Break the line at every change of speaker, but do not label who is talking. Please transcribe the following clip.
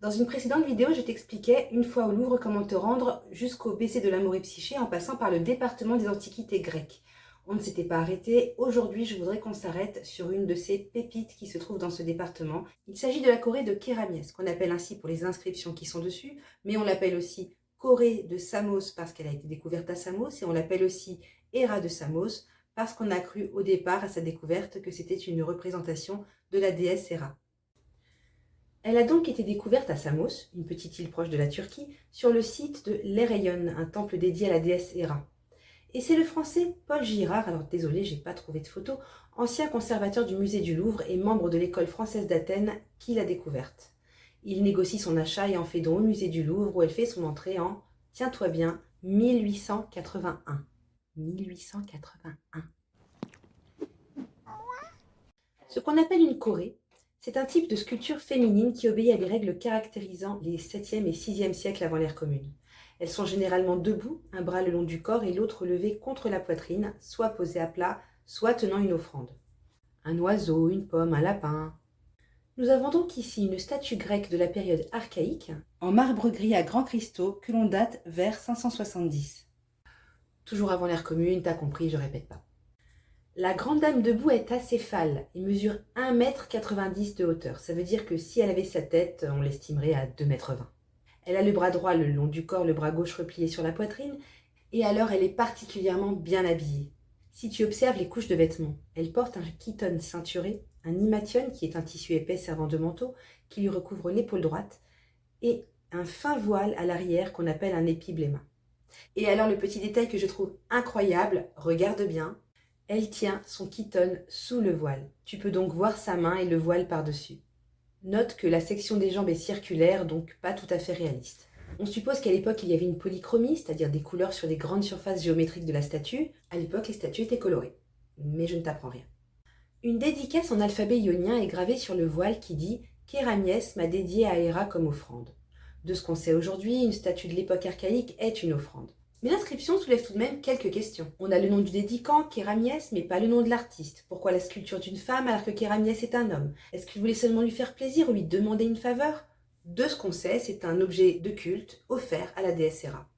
Dans une précédente vidéo, je t'expliquais, une fois au Louvre, comment te rendre jusqu'au baiser de l'amour et psyché en passant par le département des antiquités grecques. On ne s'était pas arrêté. Aujourd'hui, je voudrais qu'on s'arrête sur une de ces pépites qui se trouve dans ce département. Il s'agit de la Corée de Kéramès, qu'on appelle ainsi pour les inscriptions qui sont dessus, mais on l'appelle aussi Corée de Samos parce qu'elle a été découverte à Samos, et on l'appelle aussi Héra de Samos parce qu'on a cru au départ à sa découverte que c'était une représentation de la déesse Héra. Elle a donc été découverte à Samos, une petite île proche de la Turquie, sur le site de l'Ereyon, un temple dédié à la déesse Héra. Et c'est le français Paul Girard, alors désolé, j'ai pas trouvé de photo, ancien conservateur du musée du Louvre et membre de l'école française d'Athènes, qui l'a découverte. Il négocie son achat et en fait don au musée du Louvre où elle fait son entrée en, tiens-toi bien, 1881. 1881. Ce qu'on appelle une Corée, c'est un type de sculpture féminine qui obéit à des règles caractérisant les 7e et 6e siècles avant l'ère commune. Elles sont généralement debout, un bras le long du corps et l'autre levé contre la poitrine, soit posé à plat, soit tenant une offrande. Un oiseau, une pomme, un lapin. Nous avons donc ici une statue grecque de la période archaïque, en marbre gris à grands cristaux, que l'on date vers 570. Toujours avant l'ère commune, t'as compris, je répète pas. La grande dame debout est acéphale et mesure 1,90 m de hauteur. Ça veut dire que si elle avait sa tête, on l'estimerait à 2,20 m. Elle a le bras droit le long du corps, le bras gauche replié sur la poitrine, et alors elle est particulièrement bien habillée. Si tu observes les couches de vêtements, elle porte un chiton ceinturé, un himation qui est un tissu épais servant de manteau qui lui recouvre l'épaule droite, et un fin voile à l'arrière qu'on appelle un épibléma. Et alors le petit détail que je trouve incroyable, regarde bien, elle tient son chiton sous le voile. Tu peux donc voir sa main et le voile par-dessus. Note que la section des jambes est circulaire, donc pas tout à fait réaliste. On suppose qu'à l'époque, il y avait une polychromie, c'est-à-dire des couleurs sur les grandes surfaces géométriques de la statue. À l'époque, les statues étaient colorées. Mais je ne t'apprends rien. Une dédicace en alphabet ionien est gravée sur le voile qui dit « Kéramiès m'a dédié à Héra comme offrande ». De ce qu'on sait aujourd'hui, une statue de l'époque archaïque est une offrande. Mais l'inscription soulève tout de même quelques questions. On a le nom du dédicant, Kéramiès, mais pas le nom de l'artiste. Pourquoi la sculpture d'une femme alors que Kéramiès est un homme? Est-ce qu'il voulait seulement lui faire plaisir ou lui demander une faveur? De ce qu'on sait, c'est un objet de culte offert à la déesse Héra.